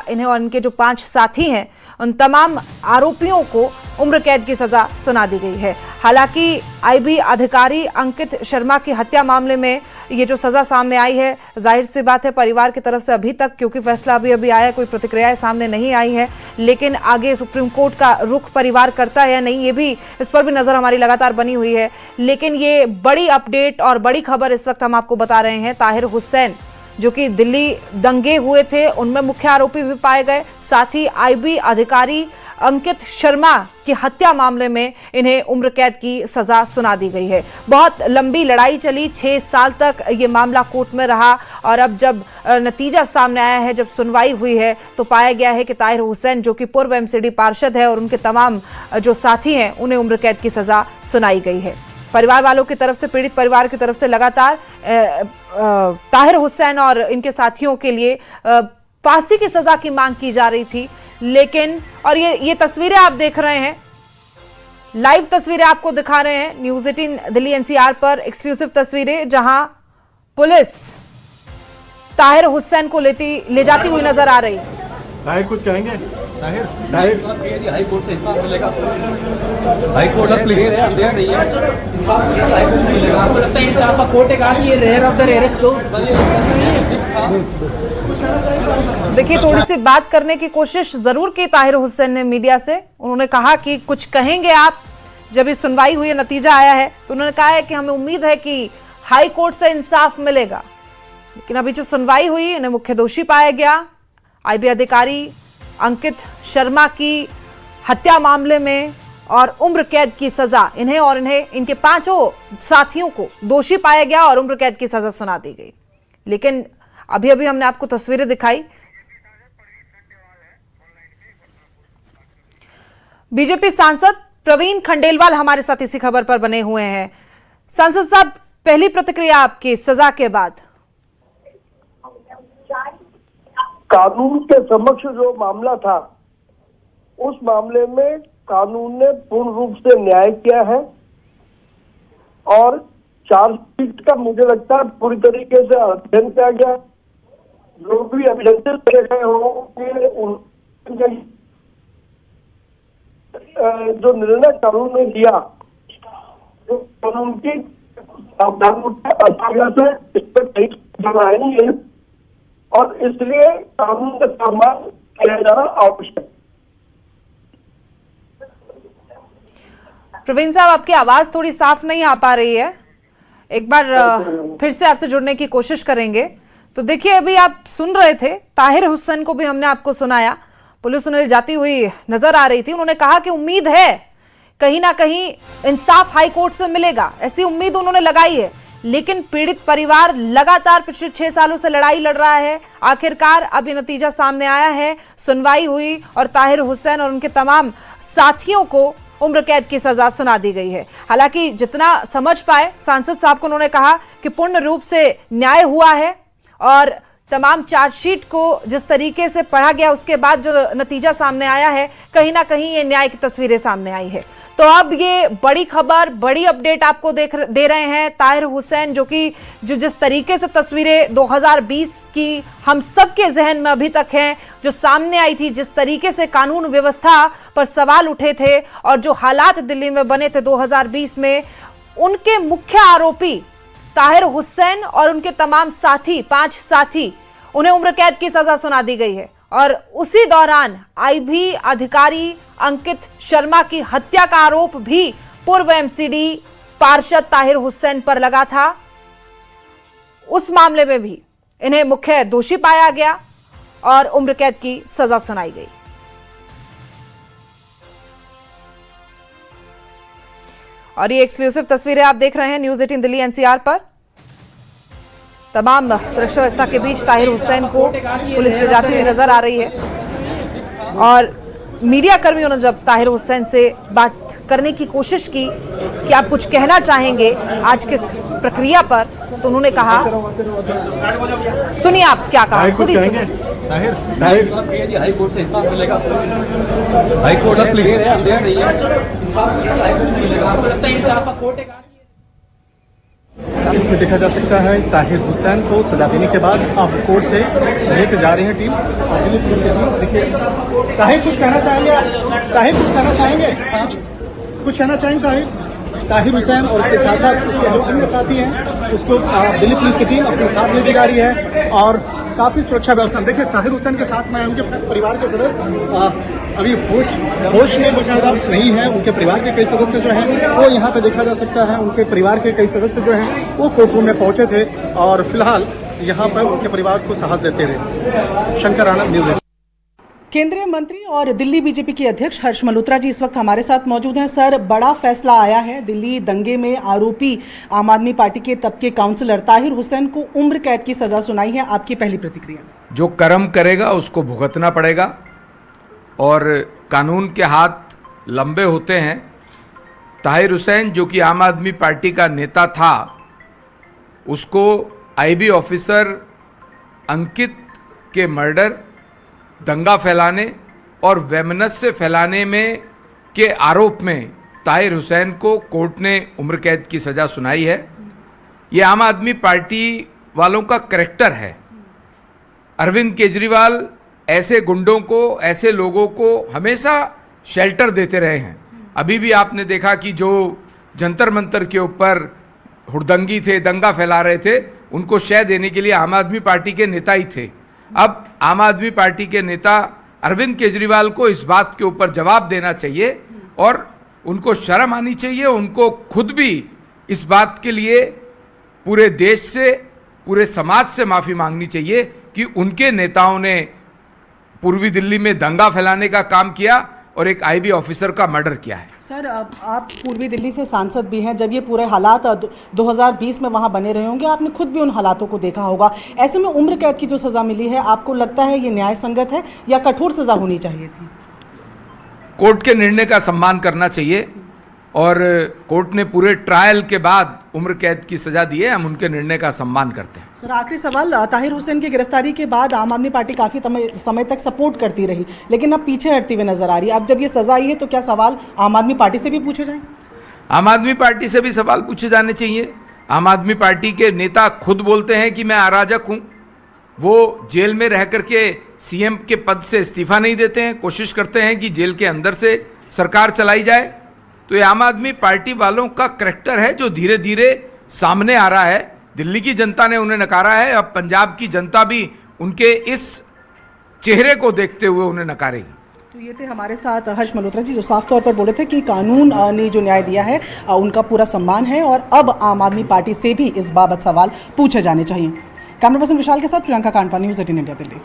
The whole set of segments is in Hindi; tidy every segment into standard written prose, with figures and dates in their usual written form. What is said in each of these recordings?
इन्हें और इनके जो 5 साथी हैं उन तमाम आरोपियों को उम्र कैद की सजा सुना दी गई है। हालांकि आईबी अधिकारी अंकित शर्मा की हत्या मामले में ये जो सजा सामने आई है, जाहिर सी बात है परिवार की तरफ से अभी तक, क्योंकि फैसला अभी आया, कोई प्रतिक्रियाएं सामने नहीं आई है, लेकिन आगे सुप्रीम कोर्ट का रुख परिवार करता है या नहीं, ये भी, इस पर भी नजर हमारी लगातार बनी हुई है। लेकिन ये बड़ी अपडेट और बड़ी खबर इस वक्त हम आपको बता रहे हैं। ताहिर हुसैन जो कि दिल्ली दंगे हुए थे उनमें मुख्य आरोपी भी पाए गए, साथ ही आईबी अधिकारी अंकित शर्मा की हत्या मामले में इन्हें उम्र कैद की सजा सुना दी गई है। बहुत लंबी लड़ाई चली, 6 साल तक ये मामला कोर्ट में रहा और अब जब नतीजा सामने आया है, जब सुनवाई हुई है, तो पाया गया है कि ताहिर हुसैन जो कि पूर्व एमसीडी पार्षद है और उनके तमाम जो साथी हैं उन्हें उम्र कैद की सजा सुनाई गई है। परिवार वालों की तरफ से, पीड़ित परिवार की तरफ से लगातार ताहिर हुसैन और इनके साथियों के लिए फांसी की सजा की मांग की जा रही थी, लेकिन और ये तस्वीरें आप देख रहे हैं, लाइव तस्वीरें आपको दिखा रहे हैं न्यूज़ 18 दिल्ली एनसीआर पर, एक्सक्लूसिव तस्वीरें जहां पुलिस ताहिर हुसैन को ले जाती हुई नजर आ रही। ताहिर कुछ कहेंगे? ताहिर हाई कोर्ट से इंसाफ मिलेगा, हाई कोर्ट है, दे रही है, आपको लगता है इंसाफ का कोर्ट का ये रेयर ऑफ द रेयरेस्ट लोग। देखिए, थोड़ी सी बात करने की कोशिश जरूर की ताहिर हुसैन ने मीडिया से। उन्होंने कहा कि कुछ कहेंगे आप, जब ये सुनवाई हुई, नतीजा आया है, तो उन्होंने कहा है कि हमें उम्मीद है कि हाई कोर्ट से इंसाफ मिलेगा। लेकिन अभी जो सुनवाई हुई, इन्हें मुख्य दोषी पाया गया। आईबी अधिकारी अंकित शर्मा की हत्या मामले में और उम्र कैद की सजा इन्हें और इनके 5 साथियों को दोषी पाया गया और उम्र कैद की सजा सुना दी गई। लेकिन अभी हमने आपको तस्वीरें दिखाई। बीजेपी सांसद प्रवीण खंडेलवाल हमारे साथ इसी खबर पर बने हुए हैं। सांसद साहब, पहली प्रतिक्रिया आपकी सजा के बाद? कानून के समक्ष जो मामला था, उस मामले में कानून ने पूर्ण रूप से न्याय किया है और चार्जशीट का मुझे लगता है पूरी तरीके से अध्ययन किया गया। जो भी एविडेंसेस दिए गए हों, जो निर्णय कानून ने दिया, जो कानून की से इस पर कई जगह नहीं है और इसलिए कानून का सम्मान किया जाना आवश्यक। प्रवीण साहब, आपकी आवाज थोड़ी साफ नहीं आ पा रही है, एक बार फिर से आपसे जुड़ने की कोशिश करेंगे। तो देखिए, अभी आप सुन रहे थे, ताहिर हुसैन को भी हमने आपको सुनाया, पुलिस उन्हें जाती हुई नजर आ रही थी। उन्होंने कहा कि उम्मीद है कहीं ना कहीं इंसाफ हाई कोर्ट से मिलेगा, ऐसी उम्मीद उन्होंने लगाई है। लेकिन पीड़ित परिवार लगातार पिछले 6 सालों से लड़ाई लड़ रहा है। आखिरकार अब ये नतीजा सामने आया है, सुनवाई हुई और ताहिर हुसैन और उनके तमाम साथियों को उम्र कैद की सजा सुना दी गई है। हालांकि जितना समझ पाए सांसद साहब को, उन्होंने कहा कि पूर्ण रूप से न्याय हुआ है और तमाम चार्जशीट को जिस तरीके से पढ़ा गया, उसके बाद जो नतीजा सामने आया है, कहीं ना कहीं ये न्याय की तस्वीरें सामने आई है। तो अब ये बड़ी खबर, बड़ी अपडेट आपको दे रहे हैं। ताहिर हुसैन जो जिस तरीके से तस्वीरें 2020 की हम सबके जहन में अभी तक हैं, जो सामने आई थी, जिस तरीके से कानून व्यवस्था पर सवाल उठे थे और जो हालात दिल्ली में बने थे 2020 में, उनके मुख्य आरोपी ताहिर हुसैन और उनके तमाम साथी, 5 साथी, उन्हें उम्र कैद की सजा सुना दी गई है। और उसी दौरान आईबी अधिकारी अंकित शर्मा की हत्या का आरोप भी पूर्व एमसीडी पार्षद ताहिर हुसैन पर लगा था। उस मामले में भी इन्हें मुख्य दोषी पाया गया और उम्र कैद की सजा सुनाई गई। और ये एक्सक्लूसिव तस्वीरें आप देख रहे हैं न्यूज़ 18 दिल्ली एनसीआर पर। तमाम सुरक्षा व्यवस्था के बीच ताहिर हुसैन को पुलिस ले जाती हुई नजर आ रही है और मीडिया कर्मियों ने जब ताहिर हुसैन से बात करने की कोशिश की कि आप कुछ कहना चाहेंगे आज के प्रक्रिया पर, तो उन्होंने कहा, सुनिए आप क्या कहा, खुद ही सुनिए। हाई कोर्ट से इंसाफ मिलेगा, हाई कोर्ट है, दे रही है, आपको लगता है इंसाफ का कोर्ट का। इसमें देखा जा सकता है ताहिर हुसैन को सजा देने के बाद अब कोर्ट से लेकर जा रही है टीम और दिल्ली पुलिस की टीम। देखिए ताहिर कुछ कहना चाहेंगे आप? ताहिर कुछ कहना चाहेंगे? कुछ कहना चाहेंगे ताहिर हुसैन और उसके साथ साथ उसके जो अन्य साथी हैं उसको दिल्ली पुलिस की टीम अपने साथ लेके जा रही है और काफी सुरक्षा व्यवस्था। देखिए ताहिर हुसैन के साथ में उनके परिवार के सदस्य अभी होश में बकायदा नहीं है। उनके परिवार के कई सदस्य जो हैं वो यहाँ पे देखा जा सकता है, उनके परिवार के कई सदस्य जो हैं वो कोर्ट रूम में पहुंचे थे और फिलहाल यहाँ पर उनके परिवार को साहस देते हुए। शंकर आनंद, न्यूज़। केंद्रीय मंत्री और दिल्ली बीजेपी के अध्यक्ष हर्ष मल्होत्रा जी इस वक्त हमारे साथ मौजूद हैं। सर, बड़ा फैसला आया है। दिल्ली दंगे में आरोपी आम आदमी पार्टी के तब के काउंसलर ताहिर हुसैन को उम्र कैद की सजा सुनाई है। आपकी पहली प्रतिक्रिया? जो कर्म करेगा उसको भुगतना पड़ेगा और कानून के हाथ लंबे होते हैं। ताहिर हुसैन जो कि आम आदमी पार्टी का नेता था, उसको आईबी ऑफिसर अंकित के मर्डर, दंगा फैलाने और वैमनस्य फैलाने में के आरोप में ताहिर हुसैन को कोर्ट ने उम्र कैद की सज़ा सुनाई है। ये आम आदमी पार्टी वालों का करैक्टर है। अरविंद केजरीवाल ऐसे गुंडों को, ऐसे लोगों को हमेशा शेल्टर देते रहे हैं। अभी भी आपने देखा कि जो जंतर मंतर के ऊपर हुड़दंगी थे, दंगा फैला रहे थे, उनको शय देने के लिए आम आदमी पार्टी के नेता ही थे। अब आम आदमी पार्टी के नेता अरविंद केजरीवाल को इस बात के ऊपर जवाब देना चाहिए और उनको शर्म आनी चाहिए। उनको खुद भी इस बात के लिए पूरे देश से, पूरे समाज से माफ़ी मांगनी चाहिए कि उनके नेताओं ने पूर्वी दिल्ली में दंगा फैलाने का काम किया और एक आईबी ऑफिसर का मर्डर किया है। सर, आप पूर्वी दिल्ली से सांसद भी हैं। जब ये पूरे हालात 2020 में वहाँ बने रहे होंगे, आपने खुद भी उन हालातों को देखा होगा। ऐसे में उम्र कैद की जो सज़ा मिली है, आपको लगता है ये न्याय संगत है या कठोर सज़ा होनी चाहिए थी? कोर्ट के निर्णय का सम्मान करना चाहिए और कोर्ट ने पूरे ट्रायल के बाद उम्र कैद की सज़ा दी है। हम उनके निर्णय का सम्मान करते हैं। सर, आखिरी सवाल, ताहिर हुसैन की गिरफ्तारी के बाद आम आदमी पार्टी काफ़ी समय तक सपोर्ट करती रही, लेकिन अब पीछे हटती हुई नजर आ रही है। अब जब ये सज़ा आई है तो क्या सवाल आम आदमी पार्टी से भी पूछे जाएं? आम आदमी पार्टी से भी सवाल पूछे जाने चाहिए। आम आदमी पार्टी के नेता खुद बोलते हैं कि मैं अराजक हूँ। वो जेल में रह करके सीएम के पद से इस्तीफा नहीं देते हैं, कोशिश करते हैं कि जेल के अंदर से सरकार चलाई जाए। तो ये आम आदमी पार्टी वालों का करैक्टर है जो धीरे धीरे सामने आ रहा है। दिल्ली की जनता ने उन्हें नकारा है, अब पंजाब की जनता भी उनके इस चेहरे को देखते हुए उन्हें नकारेगी। तो ये थे हमारे साथ हर्ष मल्होत्रा जी, जो साफ तौर पर बोले थे कि कानून ने जो न्याय दिया है उनका पूरा सम्मान है और अब आम आदमी पार्टी से भी इस बाबत सवाल पूछे जाने चाहिए। कैमरा पर्सन विशाल के साथ प्रियंका कांडपा, न्यूज़ 18 इंडिया, दिल्ली।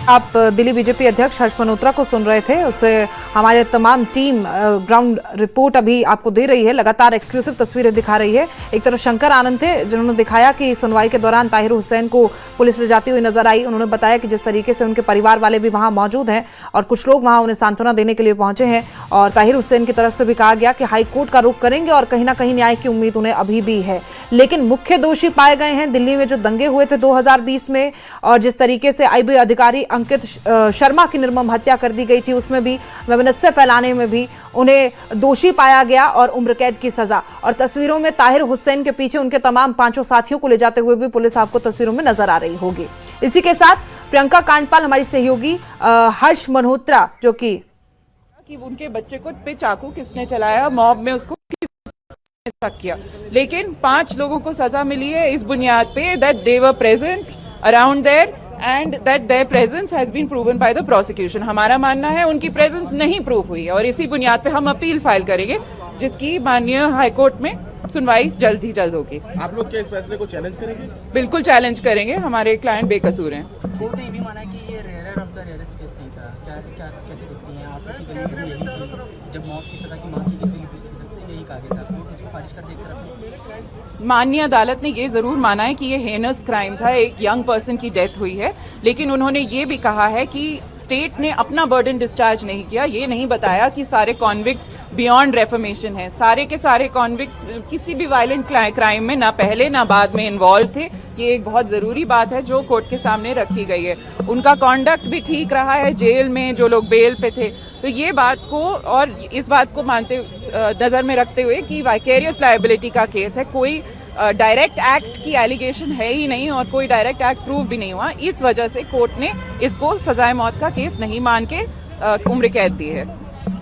आप दिल्ली बीजेपी अध्यक्ष हर्ष मल्होत्रा को सुन रहे थे। उसे हमारे तमाम टीम ग्राउंड रिपोर्ट अभी आपको दे रही है, लगातार एक्सक्लूसिव तस्वीरें दिखा रही है। एक तरफ शंकर आनंद थे जिन्होंने दिखाया कि सुनवाई के दौरान ताहिर हुसैन को पुलिस ले जाती हुई नजर आई। उन्होंने बताया कि जिस तरीके से उनके परिवार वाले भी वहां मौजूद हैं और कुछ लोग वहां उन्हें सांत्वना देने के लिए पहुंचे हैं और ताहिर हुसैन की तरफ से भी कहा गया कि हाईकोर्ट का रुख करेंगे और कहीं ना कहीं न्याय की उम्मीद उन्हें अभी भी है। लेकिन मुख्य दोषी पाए गए हैं दिल्ली में जो दंगे हुए थे 2020 में और जिस तरीके से आईबी अधिकारी अंकित शर्मा की निर्मम हत्या कर दी गई थी, उसमें भी वैमनस्य फैलाने में भी उन्हें दोषी पाया गया और उम्र कैद की सजा। और तस्वीरों में ताहिर हुसैन के पीछे उनके तमाम 5 साथियों को ले जाते हुए भी पुलिस आपको तस्वीरों में नजर आ रही होगी। इसी के साथ प्रियंका कांडपाल हमारी सहयोगी हर्ष मल्होत्रा जो कि उनके बच्चे को पे चाकू किसने चलाया, मॉब में उसको किसने किया, लेकिन 5 लोगों को सजा मिली है इस बुनियाद पे that they were present around there and that their presence has been proven by the prosecution. हमारा मानना है उनकी प्रेजेंस नहीं प्रूव हुई है और इसी बुनियाद पे हम अपील फाइल करेंगे जिसकी माननीय हाईकोर्ट में सुनवाई जल्द ही जल्द होगी। आप लोग क्या इस फैसले को चैलेंज करेंगे? बिल्कुल चैलेंज करेंगे, हमारे क्लाइंट बेकसूर हैं। कोर्ट ने ये भी माना कि ये rare of the rarest case नहीं था। क्या कैसे देखती हैं आप? की गली भी यही थी जब मौत की सजा की मांग की गई थी, पुलिस की तरफ से यही कहा गया था, कोर्ट उसको खारिज कर दी एक तरफ से। माननीय अदालत ने ये जरूर माना है कि ये हेनस क्राइम था, एक यंग पर्सन की डेथ हुई है, लेकिन उन्होंने ये भी कहा है कि स्टेट ने अपना बर्डन डिस्चार्ज नहीं किया। ये नहीं बताया कि सारे कॉन्विक्ट्स बियॉन्ड रेफर्मेशन हैं। सारे के सारे कॉन्विक्ट्स किसी भी वायलेंट क्राइम में ना पहले ना बाद में इन्वॉल्व थे। ये एक बहुत ज़रूरी बात है जो कोर्ट के सामने रखी गई है। उनका कॉन्डक्ट भी ठीक रहा है जेल में, जो लोग बेल पे थे। तो ये बात को और इस बात को मानते नज़र में रखते हुए कि वाइकेरियस लायबिलिटी का केस है, कोई डायरेक्ट एक्ट की एलिगेशन है ही नहीं और कोई डायरेक्ट एक्ट प्रूव भी नहीं हुआ, इस वजह से कोर्ट ने इसको सजाए मौत का केस नहीं मान के उम्र कैद दी है।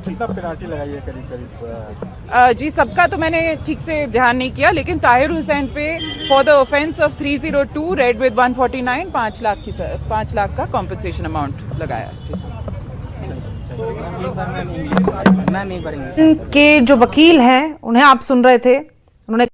कितना पेनाल्टी लगाई है करीब करीब? जी सबका तो मैंने ठीक से ध्यान नहीं किया, लेकिन ताहिर हुसैन पे for the offence of 302 read with 149 5 lakh का कॉम्पनसेशन अमाउंट लगाया। मैम एक बार इंग्लिश के जो वकील हैं उन्हें आप सुन रहे थे, उन्होंने